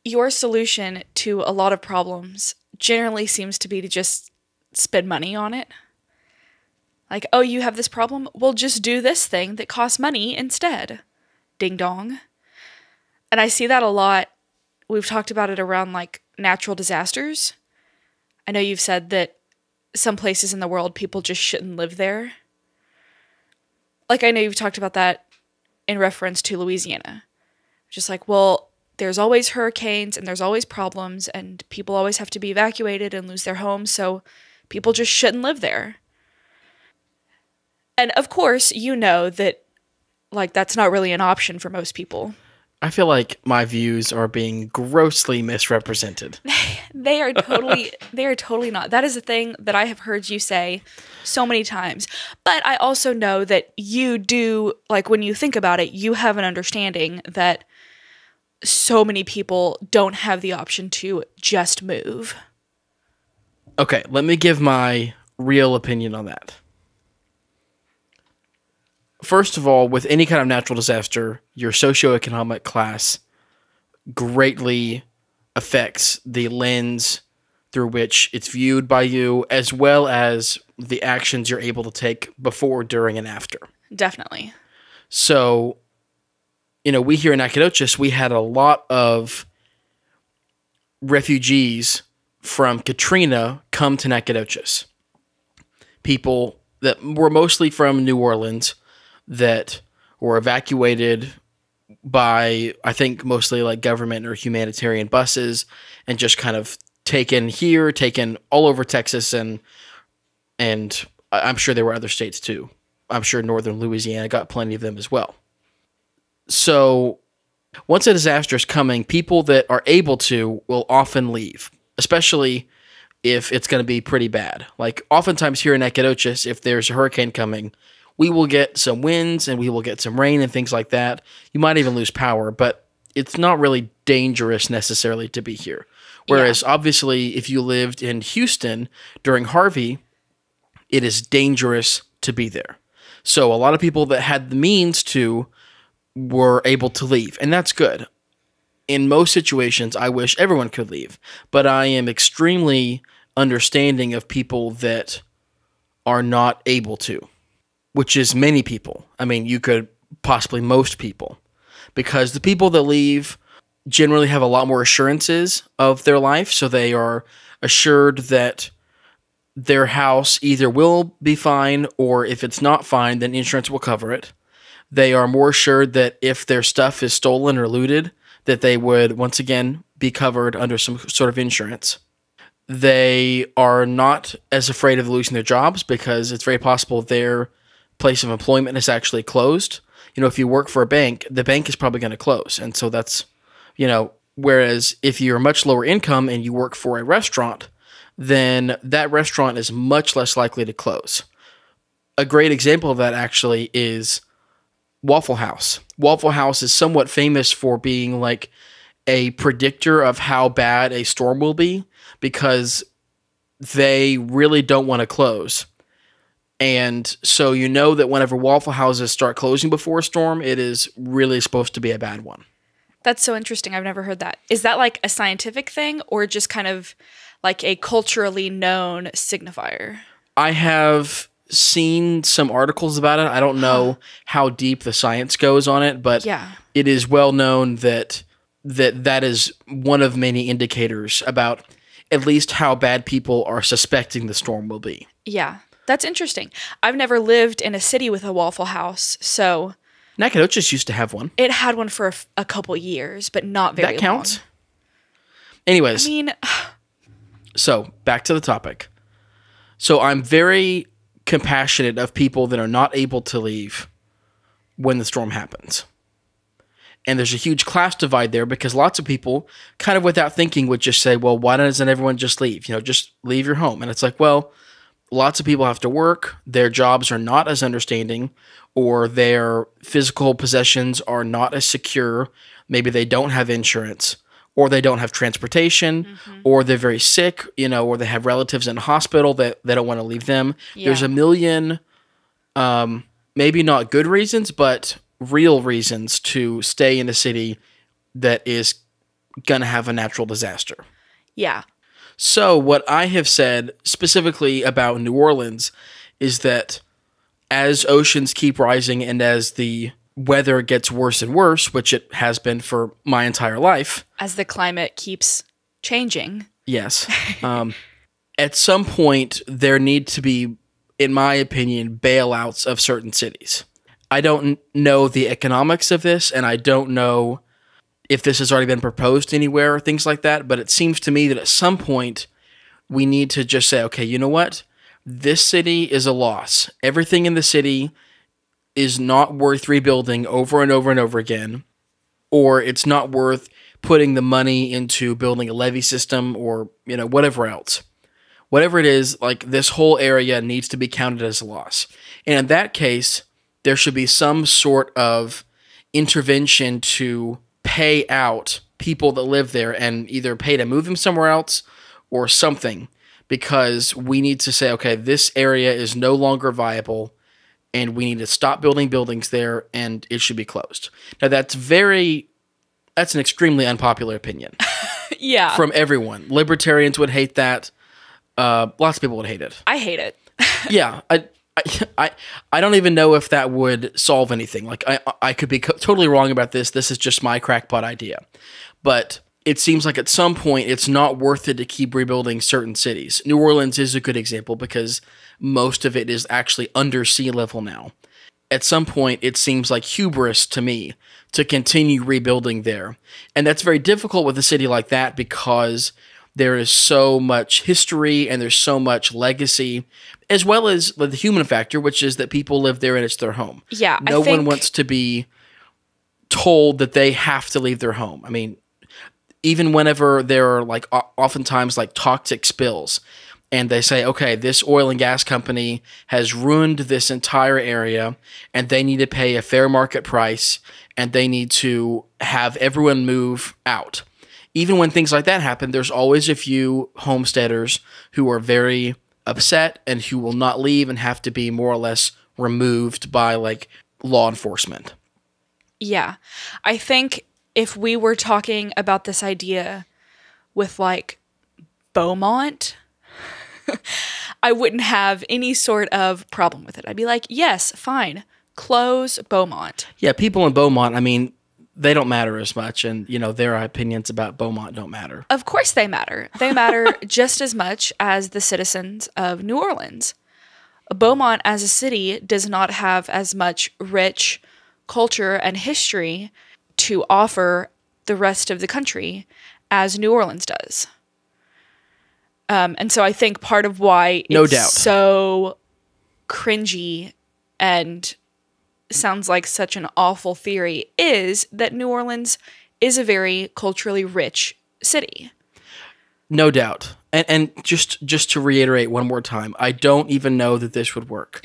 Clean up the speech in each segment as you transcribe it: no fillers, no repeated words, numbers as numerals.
your solution to a lot of problems generally seems to be to just spend money on it. Like, oh, you have this problem? Well, just do this thing that costs money instead. Ding dong. And I see that a lot. We've talked about it around, like, natural disasters. I know you've said that some places in the world, people just shouldn't live there. Like, I know you've talked about that in reference to Louisiana. Just like, well, there's always hurricanes and there's always problems and people always have to be evacuated and lose their homes, so people just shouldn't live there. And of course, you know that, like, that's not really an option for most people. I feel like my views are being grossly misrepresented. They are totally not. That is a thing that I have heard you say so many times. But I also know that you do, like, when you think about it, you have an understanding that so many people don't have the option to just move. Okay, let me give my real opinion on that. First of all, with any kind of natural disaster, your socioeconomic class greatly affects the lens through which it's viewed by you, as well as the actions you're able to take before, during, and after. Definitely. So, we here in Nacogdoches, we had a lot of refugees from Katrina come to Nacogdoches. People that were mostly from New Orleans, that were evacuated by, I think, mostly like government or humanitarian buses, and just kind of taken all over Texas, and I'm sure there were other states too. I'm sure northern Louisiana got plenty of them as well. So once a disaster is coming, people that are able to will often leave, especially if it's going to be pretty bad. Like, oftentimes here in Nacogdoches, if there's a hurricane coming, we will get some winds and we will get some rain and things like that. You might even lose power, but it's not really dangerous necessarily to be here. Whereas, obviously, if you lived in Houston during Harvey, it is dangerous to be there. So a lot of people that had the means to were able to leave, and that's good. In most situations, I wish everyone could leave, but I am extremely understanding of people that are not able to, which is many people. I mean, you could possibly most people, because the people that leave generally have a lot more assurances of their life, so they are assured that their house either will be fine, or if it's not fine, then insurance will cover it. They are more assured that if their stuff is stolen or looted, that they would once again be covered under some sort of insurance. They are not as afraid of losing their jobs, because it's very possible their place of employment is actually closed. If you work for a bank, the bank is probably going to close. And so that's, whereas if you're much lower income and you work for a restaurant, then that restaurant is much less likely to close. A great example of that actually is Waffle House. Waffle House is somewhat famous for being like a predictor of how bad a storm will be, because they really don't want to close. And so that whenever Waffle Houses start closing before a storm, it is really supposed to be a bad one. That's so interesting. I've never heard that. Is that like a scientific thing, or just kind of like a culturally known signifier? I have seen some articles about it. I don't know how deep the science goes on it, but it is well known that is one of many indicators about at least how bad people are suspecting the storm will be. Yeah, that's interesting. I've never lived in a city with a Waffle House, so... Nacogdoches used to have one. It had one for a couple years, but not very long. That counts? Anyways. I mean... So, back to the topic. So, I'm very compassionate of people that are not able to leave when the storm happens. And there's a huge class divide there, because lots of people, kind of without thinking, would just say, well, why doesn't everyone just leave? Just leave your home. And it's like, well, lots of people have to work. Their jobs are not as understanding, or their physical possessions are not as secure. Maybe they don't have insurance, or they don't have transportation, or they're very sick, or they have relatives in a hospital that they don't want to leave them. Yeah. There's a million, maybe not good reasons, but real reasons to stay in a city that is going to have a natural disaster. Yeah. So what I have said specifically about New Orleans is that as oceans keep rising and as the weather gets worse and worse, which it has been for my entire life. As the climate keeps changing. Yes. At some point, there need to be, in my opinion, bailouts of certain cities. I don't know the economics of this, and I don't know if this has already been proposed anywhere or things like that, but it seems to me that at some point, we need to just say, okay, you know what? This city is a loss. Everything in the city is not worth rebuilding over and over and over again, or it's not worth putting the money into building a levee system or, whatever else. Whatever it is, like this whole area needs to be counted as a loss. And in that case, there should be some sort of intervention to pay out people that live there and either pay to move them somewhere else or something, because we need to say, okay, this area is no longer viable and we need to stop building buildings there and it should be closed. Now that's an extremely unpopular opinion. Yeah. From everyone. Libertarians would hate that. Lots of people would hate it. I hate it. Yeah. I don't even know if that would solve anything. Like I could be totally wrong about this. This is just my crackpot idea. But it seems like at some point it's not worth it to keep rebuilding certain cities. New Orleans is a good example because most of it is actually under sea level now. At some point, it seems like hubris to me to continue rebuilding there. And that's very difficult with a city like that because there is so much history and there's so much legacy, as well as the human factor, which is that people live there and it's their home. Yeah, no one wants to be told that they have to leave their home. I mean, even whenever there are oftentimes toxic spills, and they say, okay, this oil and gas company has ruined this entire area, and they need to pay a fair market price, and they need to have everyone move out. Even when things like that happen, there's always a few homesteaders who are very upset and who will not leave and have to be more or less removed by law enforcement. Yeah. I think if we were talking about this idea with Beaumont, I wouldn't have any sort of problem with it. I'd be like, yes, fine, close Beaumont. Yeah, people in Beaumont, I mean, they don't matter as much, and their opinions about Beaumont don't matter. Of course they matter. They matter just as much as the citizens of New Orleans. Beaumont as a city does not have as much rich culture and history to offer the rest of the country as New Orleans does. And so I think part of why it's so cringy and sounds like such an awful theory is that New Orleans is a very culturally rich city. No doubt. And just to reiterate one more time, I don't even know that this would work.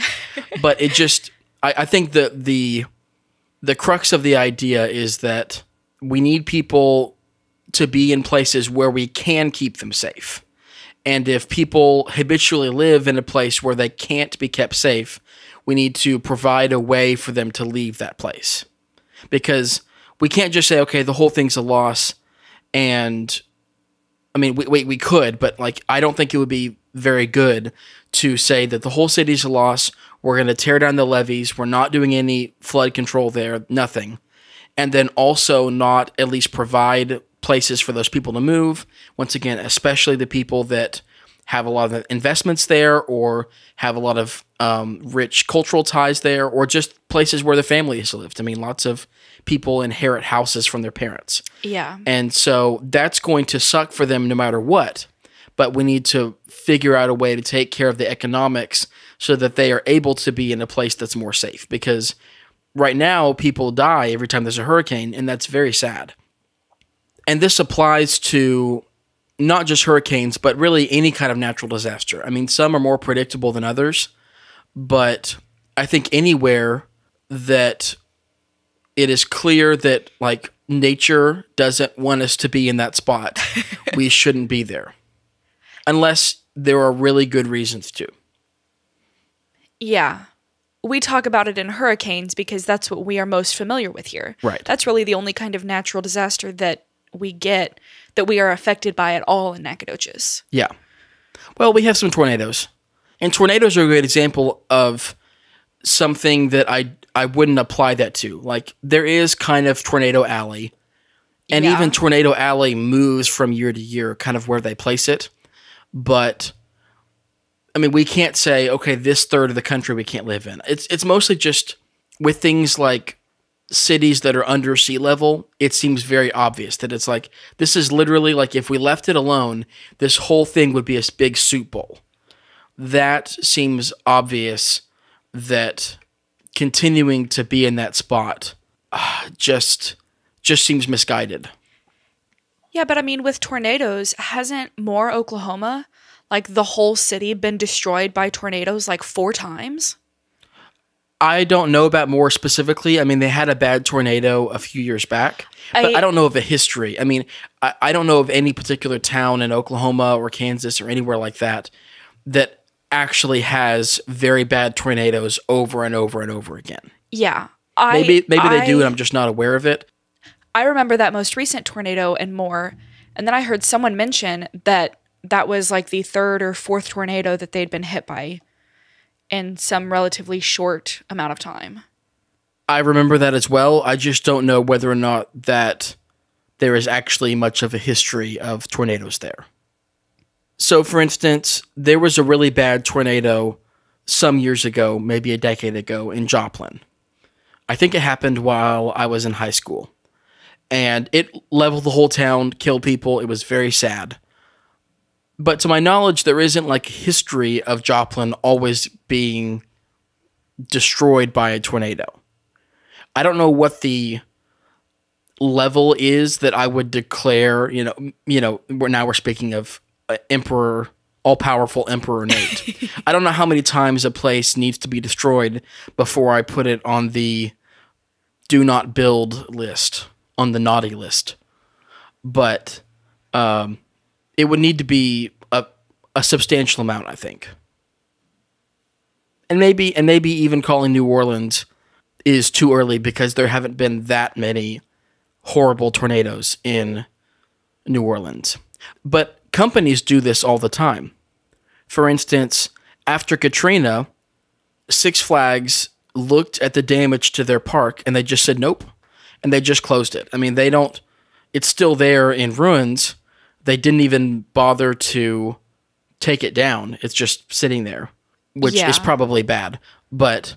But it just, I think that the crux of the idea is that we need people to be in places where we can keep them safe. And if people habitually live in a place where they can't be kept safe, we need to provide a way for them to leave that place. Because we can't just say, okay, the whole thing's a loss. And I mean, we could, but I don't think it would be very good to say that the whole city's a loss. We're going to tear down the levees. We're not doing any flood control there, nothing. And then also not at least provide places for those people to move. Once again, especially the people that have a lot of investments there or have a lot of rich cultural ties there, or just places where their families lived. I mean, lots of people inherit houses from their parents. Yeah. And so that's going to suck for them no matter what. But we need to figure out a way to take care of the economics so that they are able to be in a place that's more safe. Because right now, people die every time there's a hurricane, and that's very sad. And this applies to not just hurricanes, but really any kind of natural disaster. I mean, some are more predictable than others, but I think anywhere that it is clear that nature doesn't want us to be in that spot, we shouldn't be there. Unless there are really good reasons to. Yeah. We talk about it in hurricanes because that's what we are most familiar with here. Right. That's really the only kind of natural disaster that we get that we are affected by at all in Nacogdoches. Yeah. Well, we have some tornadoes. And tornadoes are a great example of something that I wouldn't apply that to. Like, there is kind of Tornado Alley. And even Tornado Alley moves from year to year, kind of where they place it. But, I mean, we can't say, okay, this third of the country we can't live in. It's mostly just with things like cities that are under sea level, it seems very obvious that it's like, this is literally like if we left it alone, this whole thing would be a big soup bowl. That seems obvious that continuing to be in that spot just seems misguided. Yeah, but I mean, with tornadoes, hasn't Moore, Oklahoma, like the whole city been destroyed by tornadoes like 4 times? I don't know about Moore specifically. I mean, they had a bad tornado a few years back, but I don't know of a history. I mean, I don't know of any particular town in Oklahoma or Kansas or anywhere like that that actually has very bad tornadoes over and over and over again. Yeah. Maybe they do and I'm just not aware of it. I remember that most recent tornado in Moore, and then I heard someone mention that that was like the 3rd or 4th tornado that they'd been hit by in some relatively short amount of time. I remember that as well. I just don't know whether or not that there is actually much of a history of tornadoes there. So, for instance, there was a really bad tornado some years ago, maybe a decade ago, in Joplin. I think it happened while I was in high school. And it leveled the whole town, killed people. It was very sad. But to my knowledge, there isn't like a history of Joplin always being destroyed by a tornado. I don't know what the level is that I would declare, we're speaking of Emperor, all-powerful Emperor Nate. I don't know how many times a place needs to be destroyed before I put it on the do not build list, on the naughty list. But it would need to be a substantial amount, I think. And maybe even calling New Orleans is too early because there haven't been that many horrible tornadoes in New Orleans. But companies do this all the time. For instance, after Katrina, Six Flags looked at the damage to their park and they just said nope. And they just closed it. I mean, it's still there in ruins. They didn't even bother to take it down. It's just sitting there, which is probably bad. But,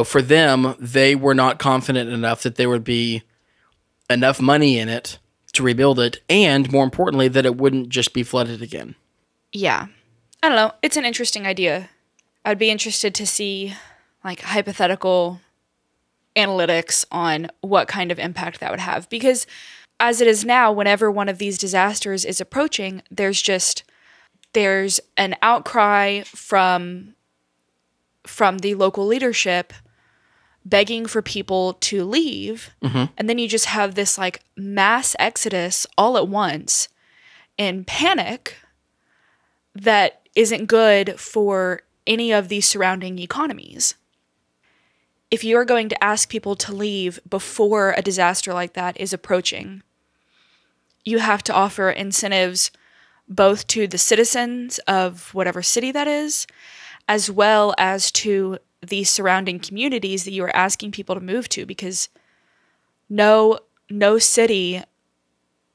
for them, they were not confident enough that there would be enough money in it to rebuild it. And more importantly, that it wouldn't just be flooded again. Yeah. I don't know. It's an interesting idea. I'd be interested to see like hypothetical analytics on what kind of impact that would have. Because as it is now, whenever one of these disasters is approaching, there's an outcry from the local leadership begging for people to leave. Mm-hmm. And then you just have this like mass exodus all at once in panic that isn't good for any of the surrounding economies. If you are going to ask people to leave before a disaster like that is approaching, you have to offer incentives both to the citizens of whatever city that is, as well as to the surrounding communities that you are asking people to move to, because no city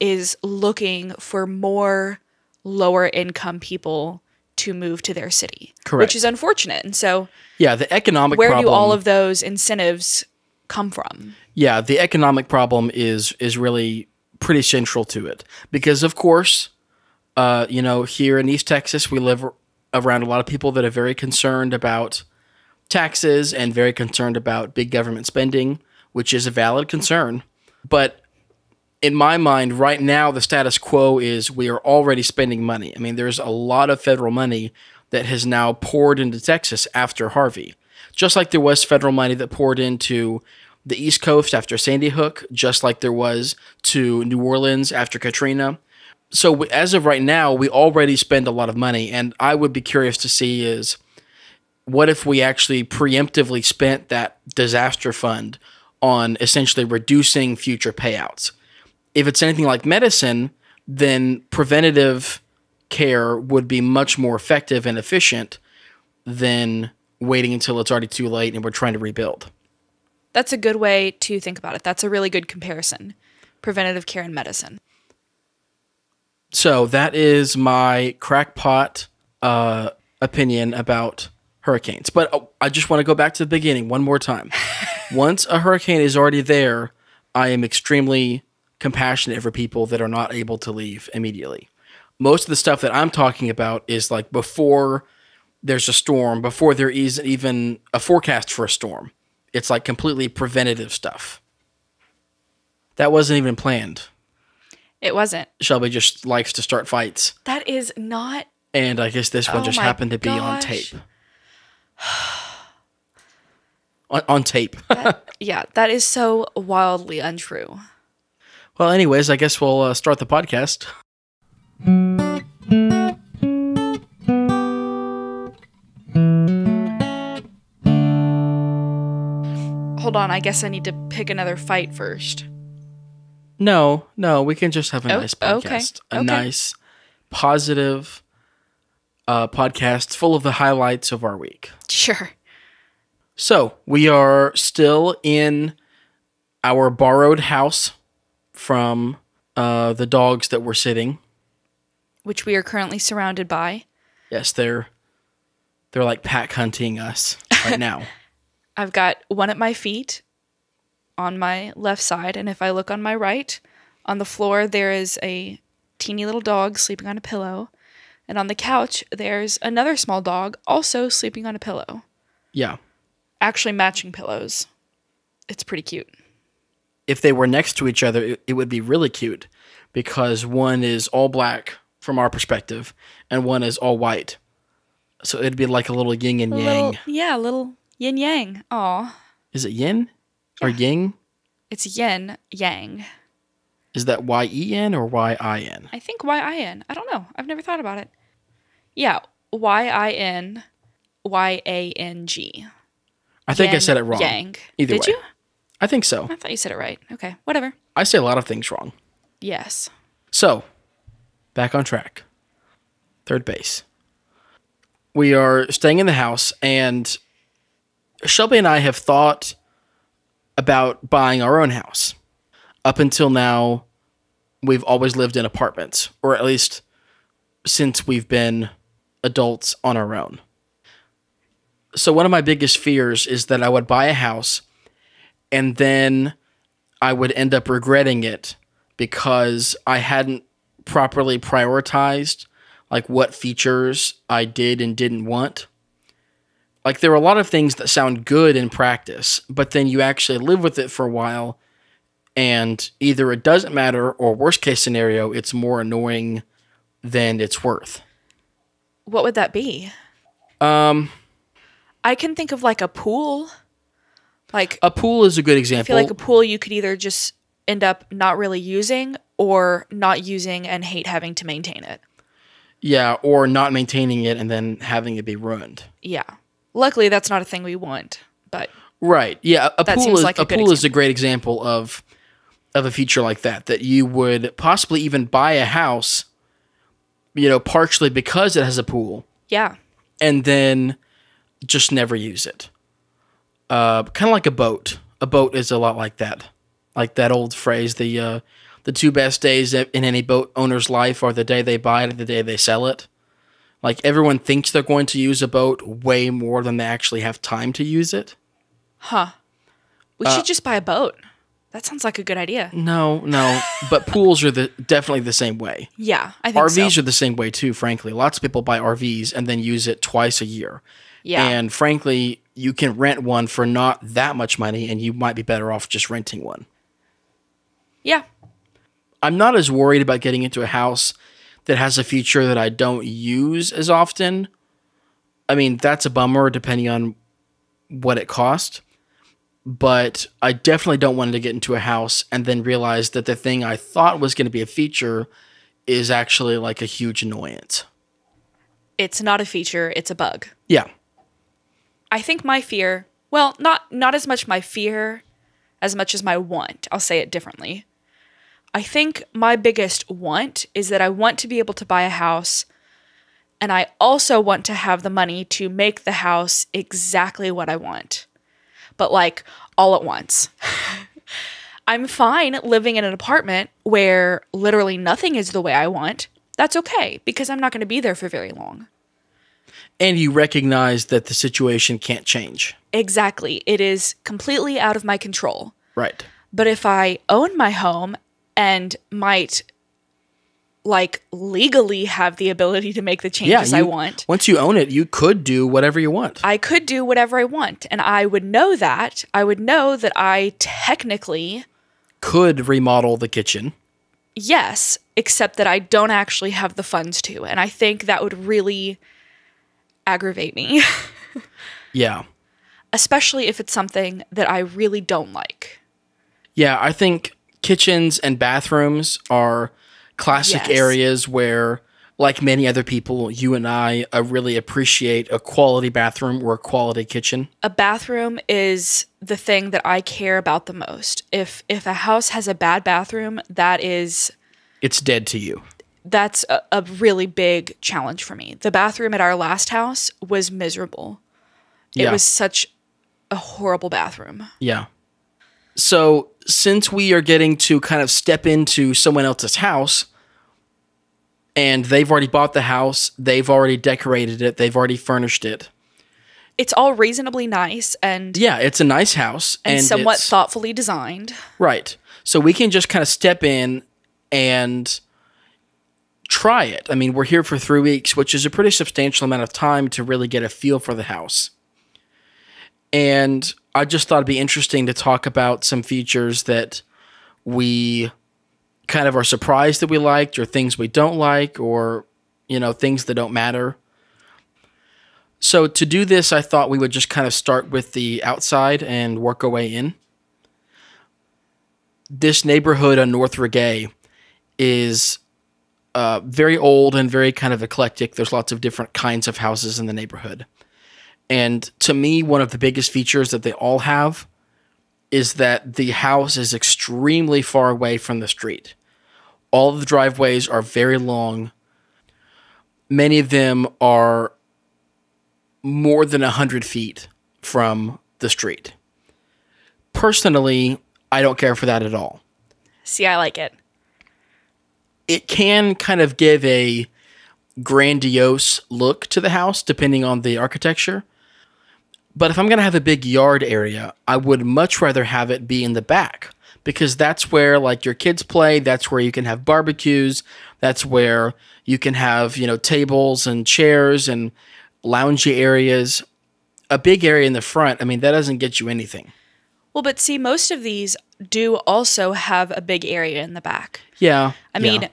is looking for more lower income people to move to their city. Correct. Which is unfortunate. And so yeah, the economic where problem, do all of those incentives come from? Yeah, the economic problem is really pretty central to it. Because of course, here in East Texas, we live around a lot of people that are very concerned about taxes and very concerned about big government spending, which is a valid concern. But in my mind, right now, the status quo is we are already spending money. I mean, there's a lot of federal money that has now poured into Texas after Harvey. Just like there was federal money that poured into the East Coast after Sandy Hook, just like there was to New Orleans after Katrina. So as of right now, we already spend a lot of money, and I would be curious to see is what if we actually preemptively spent that disaster fund on essentially reducing future payouts? if it's anything like medicine, then preventative care would be much more effective and efficient than waiting until it's already too late and we're trying to rebuild. That's a good way to think about it. That's a really good comparison. Preventative care and medicine. So that is my crackpot opinion about hurricanes. But I just want to go back to the beginning one more time. Once a hurricane is already there, I am extremely compassionate for people that are not able to leave immediately. Most of the stuff that I'm talking about is like before there's a storm, before there is even a forecast for a storm. It's like completely preventative stuff. That wasn't even planned. It wasn't. Shelby just likes to start fights. That is not. And I guess this one just happened to be on tape. on tape. That is so wildly untrue. Well, anyways, I guess we'll start the podcast. Hold on, I guess I need to pick another fight first. No, we can just have a nice podcast. Okay. A nice, positive podcast full of the highlights of our week. Sure. So, we are still in our borrowed house from the dogs that we're sitting. Which we are currently surrounded by. Yes, they're like pack hunting us right now. I've got one at my feet on my left side, and if I look on my right, on the floor there is a teeny little dog sleeping on a pillow, and on the couch there's another small dog also sleeping on a pillow. Yeah. Actually matching pillows. It's pretty cute. If they were next to each other, it would be really cute because one is all black from our perspective and one is all white. So it'd be like a little yin and yang. A little yin yang. Aw. Is it yin or ying? It's yin yang. Is that Y-E-N or Y-I-N? I think Y-I-N. I don't know. I've never thought about it. Yeah, Y-I-N Y-A-N-G. I think I said it wrong. Yang. Either way. Did you? I think so. I thought you said it right. Okay, whatever. I say a lot of things wrong. Yes. So, back on track. Third base. We are staying in the house, and Shelby and I have thought about buying our own house. Up until now, we've always lived in apartments, or at least since we've been adults on our own. So one of my biggest fears is that I would buy a house and then I would end up regretting it because I hadn't properly prioritized like what features I did and didn't want. Like there are a lot of things that sound good in practice, but then you actually live with it for a while and either it doesn't matter or worst case scenario, it's more annoying than it's worth. What would that be? I can think of like a pool. Like a pool is a good example. I feel like a pool you could either just end up not really using or not using and hate having to maintain it. Yeah, or not maintaining it and then having it be ruined. Yeah. Luckily, that's not a thing we want, but... Right. Yeah, a pool is a great example of a feature like that you would possibly even buy a house, partially because it has a pool. Yeah. And then just never use it. Kind of like a boat. A boat is a lot like that. Like that old phrase, the two best days in any boat owner's life are the day they buy it and the day they sell it. Like everyone thinks they're going to use a boat way more than they actually have time to use it. Huh. We should just buy a boat. That sounds like a good idea. No. But pools are definitely the same way. Yeah, I think RVs are the same way too, frankly. Lots of people buy RVs and then use it twice a year. Yeah. And frankly, you can rent one for not that much money and you might be better off just renting one. Yeah. I'm not as worried about getting into a house that has a feature that I don't use as often. I mean, that's a bummer depending on what it cost. But I definitely don't want to get into a house and then realize that the thing I thought was going to be a feature is actually like a huge annoyance. It's not a feature, it's a bug. Yeah. I think my fear, well, not as much my fear as much as my want. I'll say it differently. I think my biggest want is that I want to be able to buy a house, and I also want to have the money to make the house exactly what I want, but like all at once. I'm fine living in an apartment where literally nothing is the way I want. That's okay, because I'm not going to be there for very long. And you recognize that the situation can't change. Exactly. It is completely out of my control. Right. But if I own my home and might like legally have the ability to make the changes I want. Once you own it, you could do whatever you want. I could do whatever I want. And I would know that. I would know that I technically could remodel the kitchen. Yes, except that I don't actually have the funds to. And I think that would really aggravate me. Yeah. Especially if it's something that I really don't like. Yeah, I think kitchens and bathrooms are classic areas where, like many other people, you and I really appreciate a quality bathroom or a quality kitchen. A bathroom is the thing that I care about the most. If a house has a bad bathroom, it's dead to you. That's a really big challenge for me. The bathroom at our last house was miserable. It was such a horrible bathroom. Yeah. So since we are getting to kind of step into someone else's house, and they've already bought the house, they've already decorated it, they've already furnished it. It's all reasonably nice and... Yeah, it's a nice house. And somewhat thoughtfully designed. Right. So we can just kind of step in and try it. I mean, we're here for 3 weeks, which is a pretty substantial amount of time to really get a feel for the house. And I just thought it'd be interesting to talk about some features that we kind of are surprised that we liked, or things we don't like, or, you know, things that don't matter. So to do this, I thought we would just kind of start with the outside and work our way in. This neighborhood on North Reggae is very old and very kind of eclectic. There's lots of different kinds of houses in the neighborhood. And to me, one of the biggest features that they all have is that the house is extremely far away from the street. All of the driveways are very long. Many of them are more than 100 feet from the street. Personally, I don't care for that at all. See, I like it. It can kind of give a grandiose look to the house, depending on the architecture. But if I'm going to have a big yard area, I would much rather have it be in the back, because that's where like your kids play. That's where you can have barbecues. That's where you can have, you know, tables and chairs and loungy areas. A big area in the front, I mean, that doesn't get you anything. Well, but see, most of these do also have a big area in the back. Yeah. I mean,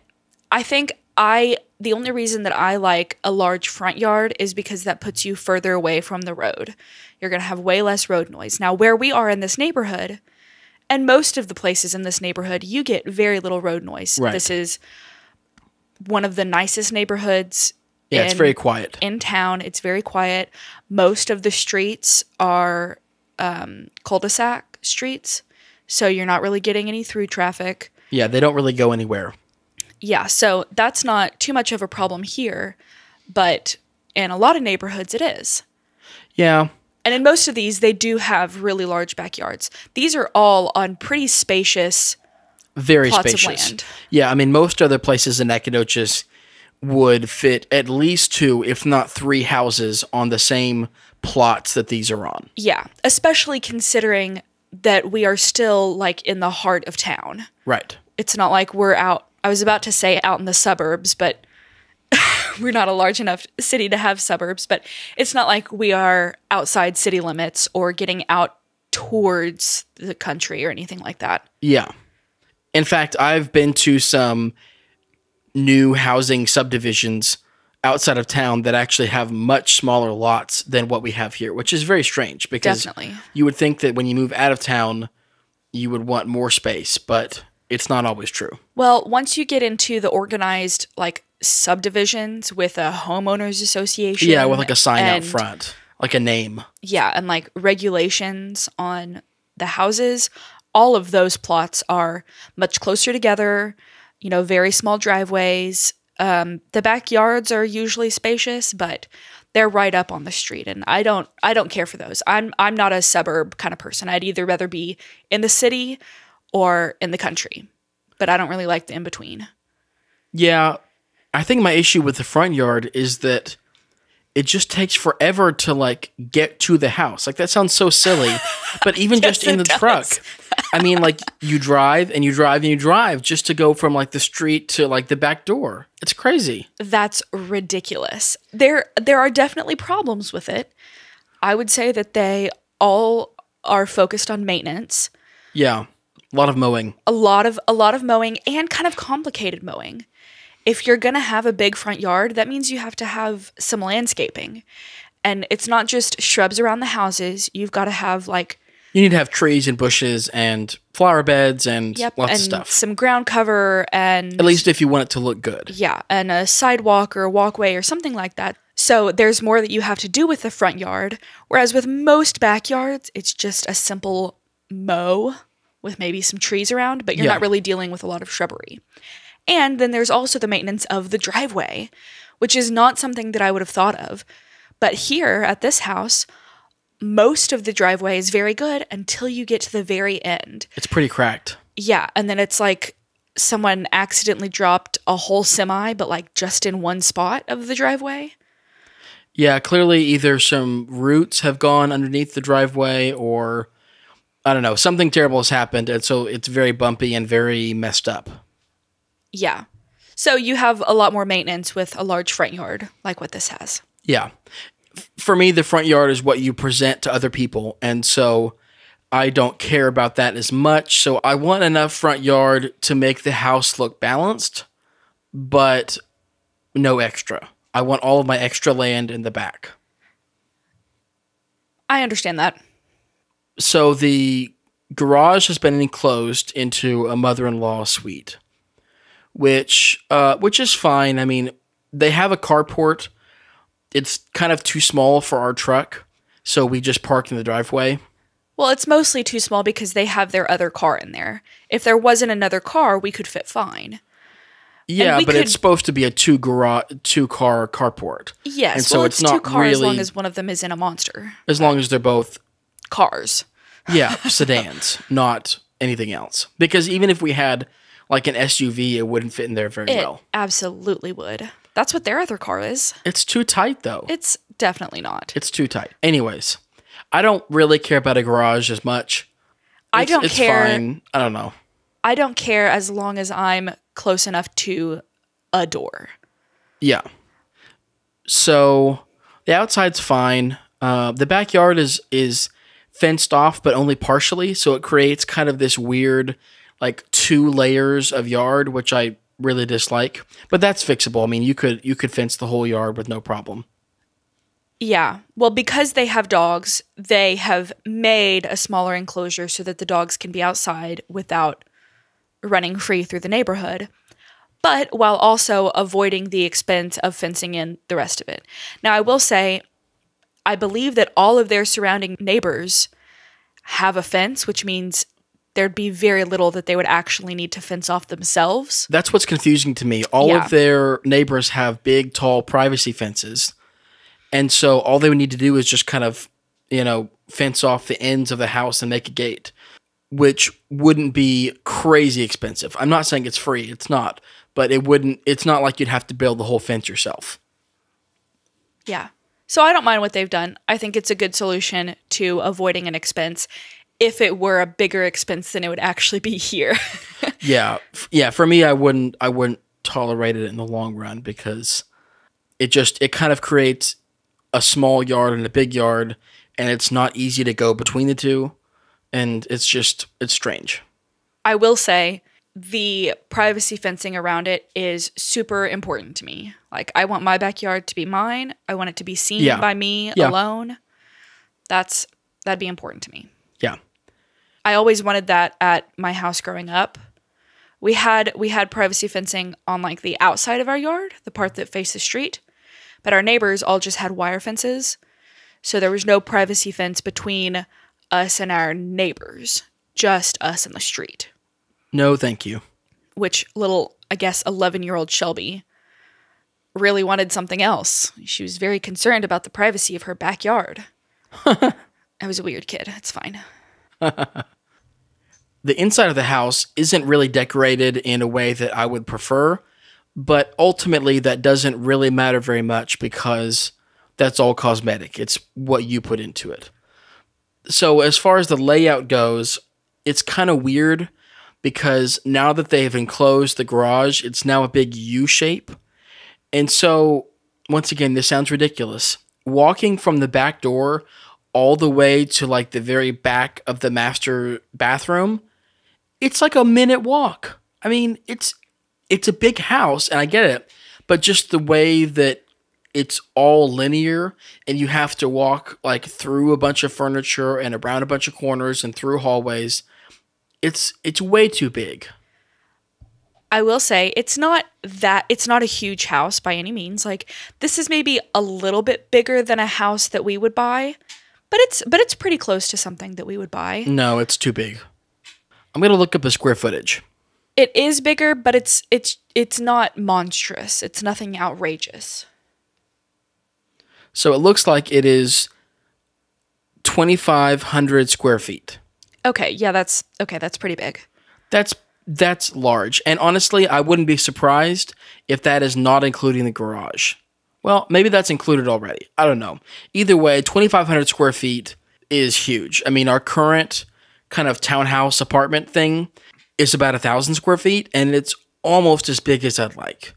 I think the only reason that I like a large front yard is because that puts you further away from the road. You're going to have way less road noise. Now, where we are in this neighborhood, and most of the places in this neighborhood, you get very little road noise. Right. This is one of the nicest neighborhoods. Yeah, it's very quiet. In town, it's very quiet. Most of the streets are cul-de-sac streets, so you're not really getting any through traffic. Yeah, they don't really go anywhere. Yeah, so that's not too much of a problem here, but in a lot of neighborhoods it is. Yeah. And in most of these, they do have really large backyards. These are all on pretty spacious very plots spacious. Of land. Yeah, I mean, most other places in Nacogdoches would fit at least 2, if not 3 houses on the same plots that these are on. Yeah, especially considering that we are still like in the heart of town. Right. It's not like we're out, I was about to say out in the suburbs, but we're not a large enough city to have suburbs, but it's not like we are outside city limits or getting out towards the country or anything like that. Yeah. In fact, I've been to some new housing subdivisions outside of town that actually have much smaller lots than what we have here, which is very strange because Definitely. You would think that when you move out of town, you would want more space, but it's not always true. Well, once you get into the organized like subdivisions with a homeowners association. Yeah, with like a sign out front, like a name. Yeah, and like regulations on the houses, all of those plots are much closer together, very small driveways. The backyards are usually spacious, but they're right up on the street, and I don't care for those. I'm not a suburb kind of person. I'd either rather be in the city or in the country, but I don't really like the in-between. Yeah, I think my issue with the front yard is that it just takes forever to like get to the house. Like that sounds so silly, but even Yes, just in the it does. truck, I mean, like you drive and you drive and you drive just to go from like the street to like the back door. It's crazy. That's ridiculous. There are definitely problems with it. I would say that they all are focused on maintenance. Yeah, a lot of mowing. A lot of mowing and kind of complicated mowing. If you're going to have a big front yard, that means you have to have some landscaping. And it's not just shrubs around the houses. You've got to have like... You need to have trees and bushes and flower beds and lots of stuff. Some ground cover and... At least if you want it to look good. Yeah, and a sidewalk or a walkway or something like that. So there's more that you have to do with the front yard. Whereas with most backyards, it's just a simple mow with maybe some trees around, but you're not really dealing with a lot of shrubbery. And then there's also the maintenance of the driveway, which is not something that I would have thought of. But here at this house, most of the driveway is very good until you get to the very end. It's pretty cracked. Yeah, and then it's like someone accidentally dropped a whole semi, but like just in one spot of the driveway. Yeah, clearly either some roots have gone underneath the driveway or, I don't know, something terrible has happened, and so it's very bumpy and very messed up. Yeah. So you have a lot more maintenance with a large front yard, like what this has. Yeah. For me, the front yard is what you present to other people, and so I don't care about that as much. So I want enough front yard to make the house look balanced, but no extra. I want all of my extra land in the back. I understand that. So the garage has been enclosed into a mother-in-law suite, which is fine. I mean, they have a carport. It's kind of too small for our truck, so we just park in the driveway. Well, it's mostly too small because they have their other car in there. If there wasn't another car, we could fit fine. Yeah, but it's supposed to be a two-car carport. Yes, and so it's two not cars really, as long as one of them is in a monster. As long as they're both cars. Yeah, sedans, not anything else. Because even if we had like an SUV, it wouldn't fit in there very well. It absolutely would. That's what their other car is. It's too tight, though. It's definitely not. It's too tight. Anyways, I don't really care about a garage as much. It's fine. I don't know. I don't care as long as I'm close enough to a door. Yeah. So the outside's fine. The backyard is fenced off, but only partially. So it creates kind of this weird, like 2 layers of yard, which I really dislike. But that's fixable. I mean, you could fence the whole yard with no problem. Yeah. Well, because they have dogs, they have made a smaller enclosure so that the dogs can be outside without running free through the neighborhood, but while also avoiding the expense of fencing in the rest of it. Now, I will say, I believe that all of their surrounding neighbors have a fence, which means there'd be very little that they would actually need to fence off themselves. That's what's confusing to me. All of their neighbors have big, tall privacy fences. And so all they would need to do is just kind of, fence off the ends of the house and make a gate, which wouldn't be crazy expensive. I'm not saying it's free. It's not. But it's not like you'd have to build the whole fence yourself. Yeah. So I don't mind what they've done. I think it's a good solution to avoiding an expense. If it were a bigger expense than it would actually be here. Yeah. For me, I wouldn't tolerate it in the long run because it kind of creates a small yard and a big yard, and it's not easy to go between the two, and it's strange. I will say the privacy fencing around it is super important to me. Like, I want my backyard to be mine. I want it to be seen by me alone. That'd be important to me. Yeah. I always wanted that at my house growing up. We had privacy fencing on like the outside of our yard, the part that faced the street, but our neighbors all just had wire fences. So there was no privacy fence between us and our neighbors, just us in the street. No, thank you. Which little, I guess, 11-year-old Shelby really wanted something else. She was very concerned about the privacy of her backyard. I was a weird kid. It's fine. The inside of the house isn't really decorated in a way that I would prefer, but ultimately that doesn't really matter very much because that's all cosmetic. It's what you put into it. So as far as the layout goes, it's kind of weird because now that they've enclosed the garage, it's now a big U shape. And so, once again, this sounds ridiculous. Walking from the back door all the way to like the very back of the master bathroom, it's like a minute walk. I mean, it's a big house, and I get it, but just the way that it's all linear, and you have to walk like through a bunch of furniture and around a bunch of corners and through hallways, it's way too big. I will say it's not a huge house by any means. Like, this is maybe a little bit bigger than a house that we would buy, but it's pretty close to something that we would buy. No, it's too big. I'm going to look up the square footage. It is bigger, but it's not monstrous. It's nothing outrageous. So it looks like it is 2,500 square feet. Okay, yeah, that's pretty big. That's large. And honestly, I wouldn't be surprised if that is not including the garage. Well, maybe that's included already. I don't know. Either way, 2,500 square feet is huge. I mean, our current kind of townhouse apartment thing is about 1,000 square feet, and it's almost as big as I'd like.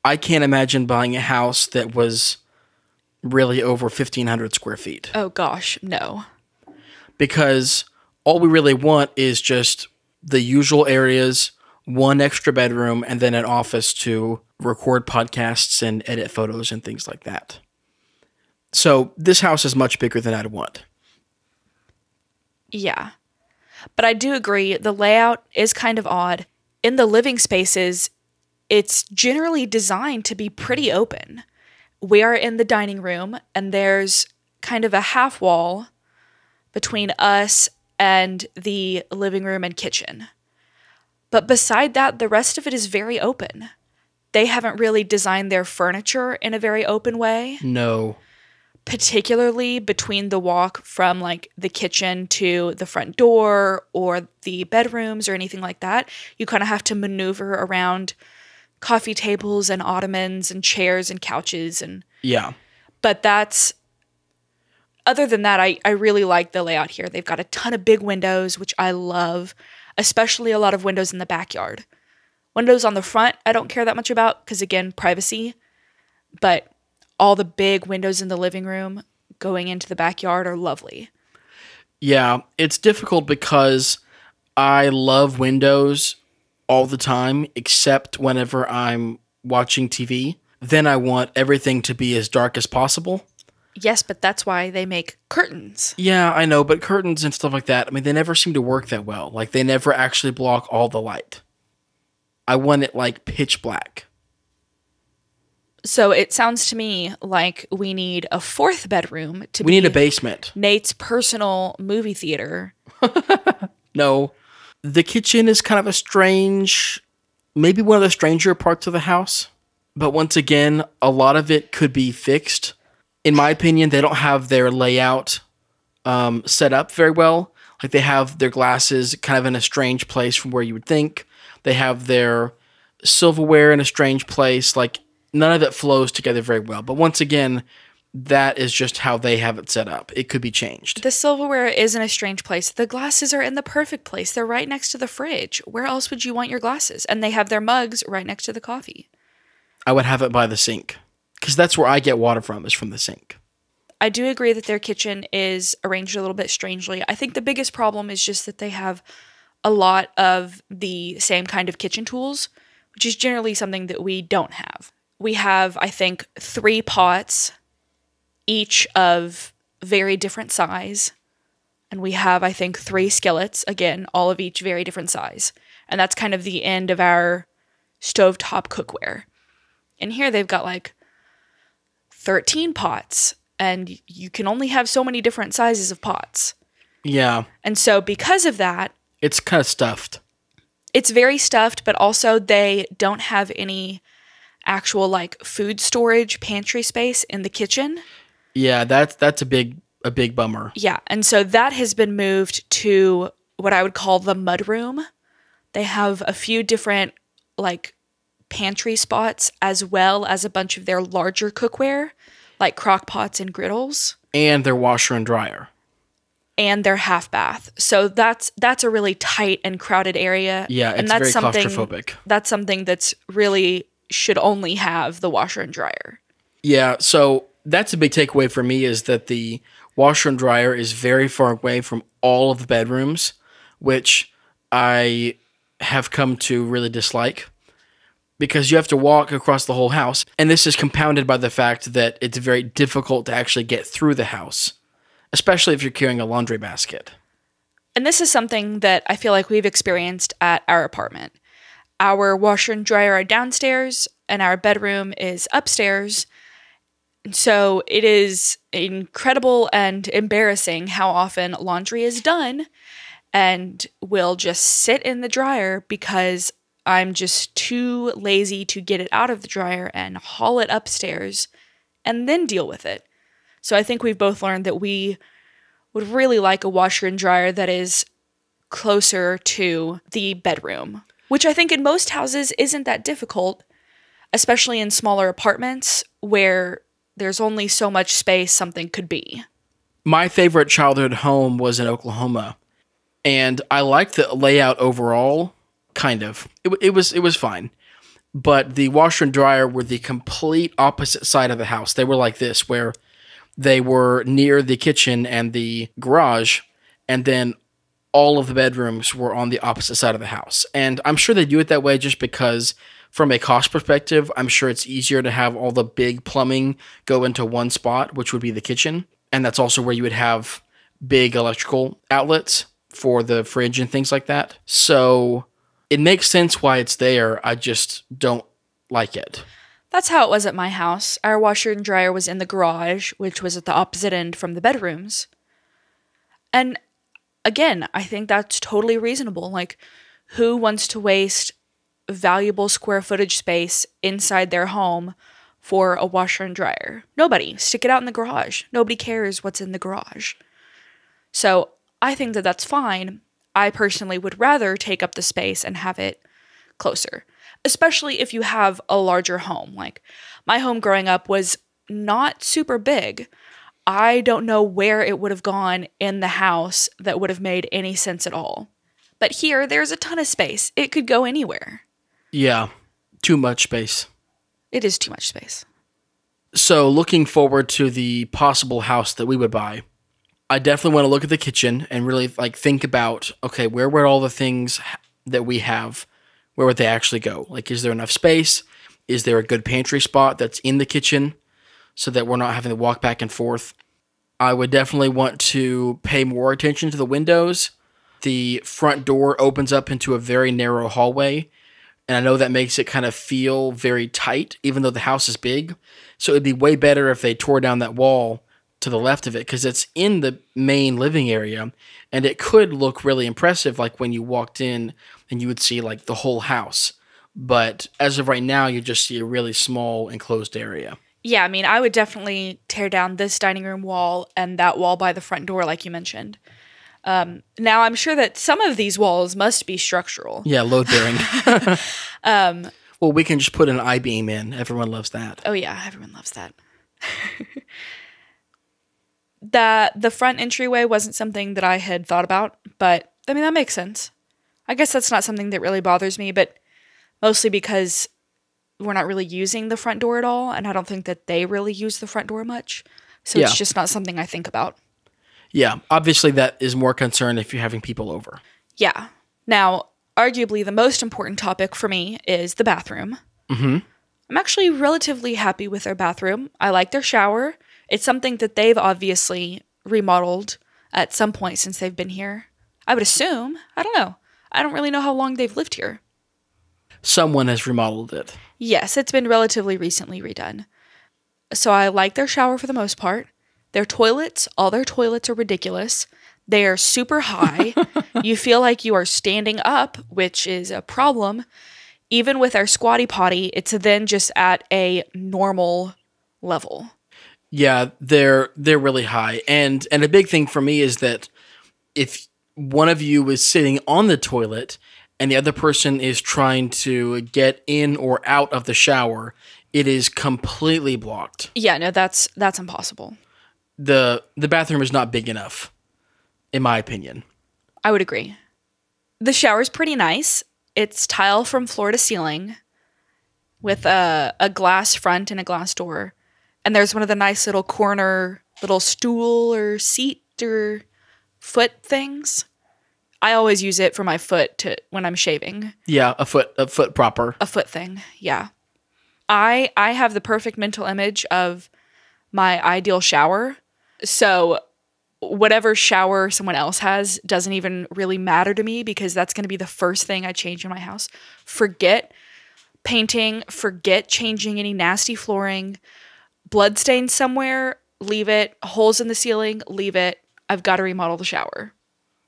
I can't imagine buying a house that was really over 1,500 square feet. Oh gosh, no. Because all we really want is just the usual areas, one extra bedroom, and then an office to record podcasts and edit photos and things like that. So this house is much bigger than I'd want. Yeah. But I do agree, the layout is kind of odd. In the living spaces, it's generally designed to be pretty open. We are in the dining room, and there's kind of a half wall between us and the living room and kitchen. But beside that, the rest of it is very open. They haven't really designed their furniture in a very open way. No. Particularly between the walk from like the kitchen to the front door or the bedrooms or anything like that. You kind of have to maneuver around coffee tables and ottomans and chairs and couches and yeah. But other than that, I really like the layout here. They've got a ton of big windows, which I love, especially a lot of windows in the backyard. Windows on the front, I don't care that much about because, again, privacy. But all the big windows in the living room going into the backyard are lovely. Yeah, it's difficult because I love windows all the time, except whenever I'm watching TV. Then I want everything to be as dark as possible. Yes, but that's why they make curtains. Yeah, I know, but curtains and stuff like that, I mean, they never seem to work that well. Like, they never actually block all the light. I want it, like, pitch black. So it sounds to me like we need a fourth bedroom to We need a basement. Nate's personal movie theater. No. The kitchen is kind of a strange, maybe one of the stranger parts of the house. But once again, a lot of it could be fixed. In my opinion, they don't have their layout set up very well. Like, they have their glasses kind of in a strange place from where you would think. They have their silverware in a strange place. Like, none of it flows together very well. But once again, that is just how they have it set up. It could be changed. The silverware is in a strange place. The glasses are in the perfect place. They're right next to the fridge. Where else would you want your glasses? And they have their mugs right next to the coffee. I would have it by the sink. Because that's where I get water from, is from the sink. I do agree that their kitchen is arranged a little bit strangely. I think the biggest problem is just that they have a lot of the same kind of kitchen tools, which is generally something that we don't have. We have, I think, 3 pots, each of very different size. And we have, I think, 3 skillets, again, all of each very different size. And that's kind of the end of our stovetop cookware. And here they've got like 13 pots, and you can only have so many different sizes of pots. Yeah. And so because of that, It's kind of stuffed. it's very stuffed, but also they don't have any actual like food storage pantry space in the kitchen. Yeah, that's a big bummer. Yeah, and so that has been moved to what I would call the mudroom. They have a few different like pantry spots as well as a bunch of their larger cookware, like crock pots and griddles. And their washer and dryer. And their half bath. So that's a really tight and crowded area. Yeah, it's and that's very claustrophobic. That's something that's really should only have the washer and dryer. Yeah, so that's a big takeaway for me is that the washer and dryer is very far away from all of the bedrooms, which I have come to really dislike because you have to walk across the whole house. And this is compounded by the fact that it's very difficult to actually get through the house, especially if you're carrying a laundry basket. And this is something that I feel like we've experienced at our apartment. Our washer and dryer are downstairs and our bedroom is upstairs. So it is incredible and embarrassing how often laundry is done and will just sit in the dryer because I'm just too lazy to get it out of the dryer and haul it upstairs and then deal with it. So I think we've both learned that we would really like a washer and dryer that is closer to the bedroom, which I think in most houses isn't that difficult, especially in smaller apartments where there's only so much space something could be. My favorite childhood home was in Oklahoma, and I liked the layout overall, kind of. It was fine. But the washer and dryer were the complete opposite side of the house. They were like this, where they were near the kitchen and the garage, and then all of the bedrooms were on the opposite side of the house. And I'm sure they do it that way just because from a cost perspective, I'm sure it's easier to have all the big plumbing go into one spot, which would be the kitchen. And that's also where you would have big electrical outlets for the fridge and things like that. So it makes sense why it's there. I just don't like it. That's how it was at my house. Our washer and dryer was in the garage, which was at the opposite end from the bedrooms. And again, I think that's totally reasonable. Like, who wants to waste valuable square footage space inside their home for a washer and dryer? Nobody. Stick it out in the garage. Nobody cares what's in the garage. So I think that that's fine. I personally would rather take up the space and have it closer, especially if you have a larger home. Like, my home growing up was not super big. I don't know where it would have gone in the house that would have made any sense at all. But here, there's a ton of space. It could go anywhere. Yeah, too much space. It is too much space. So looking forward to the possible house that we would buy, I definitely want to look at the kitchen and really like think about, okay, where would all the things that we have, where would they actually go? Like, is there enough space? Is there a good pantry spot that's in the kitchen so that we're not having to walk back and forth? I would definitely want to pay more attention to the windows. The front door opens up into a very narrow hallway, and I know that makes it kind of feel very tight, even though the house is big. So it'd be way better if they tore down that wall to the left of it, because it's in the main living area, and it could look really impressive, like when you walked in and you would see like the whole house. But as of right now, you just see a really small enclosed area. Yeah, I mean, I would definitely tear down this dining room wall and that wall by the front door, like you mentioned. Now, I'm sure that some of these walls must be structural. Yeah, load bearing. Well, we can just put an I-beam in. Everyone loves that. Oh, yeah, everyone loves that. The front entryway wasn't something that I had thought about, but I mean, that makes sense. I guess that's not something that really bothers me, but mostly because we're not really using the front door at all, and I don't think that they really use the front door much. So It's just not something I think about. Yeah, obviously that is more concern if you're having people over. Yeah. Now, arguably the most important topic for me is the bathroom. Mm-hmm. I'm actually relatively happy with their bathroom. I like their shower. It's something that they've obviously remodeled at some point since they've been here. I would assume. I don't know. I don't really know how long they've lived here. Someone has remodeled it. Yes, it's been relatively recently redone. So I like their shower for the most part. Their toilets, all their toilets are ridiculous. They are super high. You feel like you are standing up, which is a problem. Even with our squatty potty, it's then just at a normal level. Yeah, they're really high. And a big thing for me is that if one of you is sitting on the toilet and the other person is trying to get in or out of the shower, it is completely blocked. Yeah, no, that's impossible. The bathroom is not big enough, in my opinion. I would agree. The shower's pretty nice. It's tile from floor to ceiling with a glass front and a glass door. And there's one of the nice little corner little stool or seat or foot things. I always use it for my foot when I'm shaving. Yeah, a foot proper. A foot thing, yeah. I have the perfect mental image of my ideal shower. So whatever shower someone else has doesn't even really matter to me because that's going to be the first thing I change in my house. Forget painting, forget changing any nasty flooring. Bloodstains somewhere, leave it. Holes in the ceiling, leave it. I've got to remodel the shower.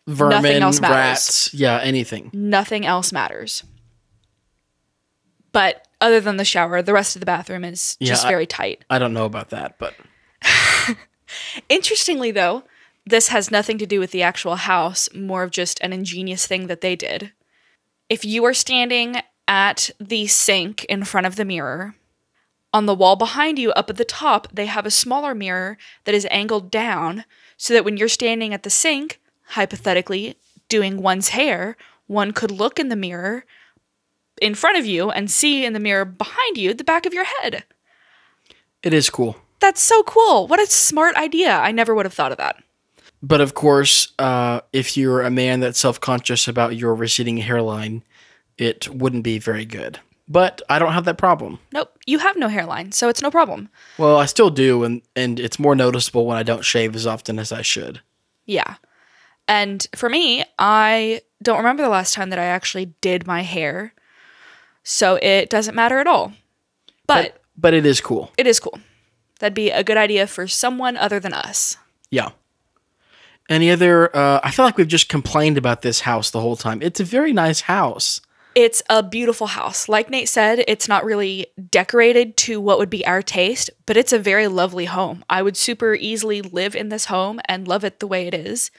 Vermin, Nothing else matters. rats, yeah, anything. Nothing else matters. But other than the shower, the rest of the bathroom is just very tight. I don't know about that, but... Interestingly, though, this has nothing to do with the actual house, more of just an ingenious thing that they did. If you are standing at the sink in front of the mirror, on the wall behind you, up at the top, they have a smaller mirror that is angled down so that when you're standing at the sink, hypothetically, doing one's hair, one could look in the mirror in front of you and see in the mirror behind you the back of your head. It is cool. That's so cool. What a smart idea. I never would have thought of that. But of course, if you're a man that's self-conscious about your receding hairline, it wouldn't be very good. But I don't have that problem. Nope. You have no hairline, so it's no problem. Well, I still do, and it's more noticeable when I don't shave as often as I should. Yeah. And for me, I don't remember the last time that I actually did my hair, so it doesn't matter at all. But it is cool. It is cool. That'd be a good idea for someone other than us. Yeah. Any other... I feel like we've just complained about this house the whole time. It's a very nice house. It's a beautiful house. Like Nate said, it's not really decorated to what would be our taste, but it's a very lovely home. I would super easily live in this home and love it the way it is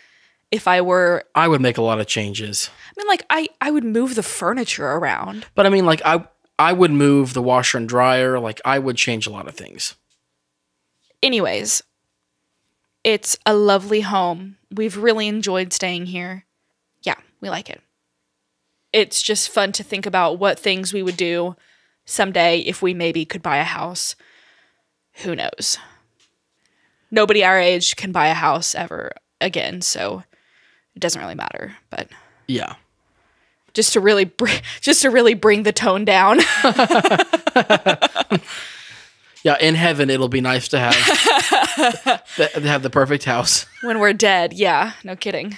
if I were... I would make a lot of changes. I mean, like, I would move the furniture around. But I mean, like, I would move the washer and dryer. Like, I would change a lot of things. Anyways, it's a lovely home. We've really enjoyed staying here. Yeah, we like it. It's just fun to think about what things we would do someday if we maybe could buy a house. Who knows? Nobody our age can buy a house ever again, so it doesn't really matter. But yeah, just to really bring the tone down. Yeah, in heaven it'll be nice to have the perfect house when we're dead. Yeah, no kidding.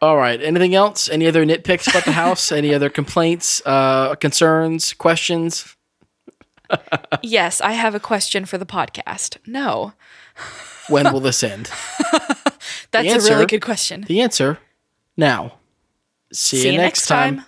All right. Anything else? Any other nitpicks about the house? Any other complaints, concerns, questions? Yes, I have a question for the podcast. No. When will this end? That's a really good question. The answer now. See you next time.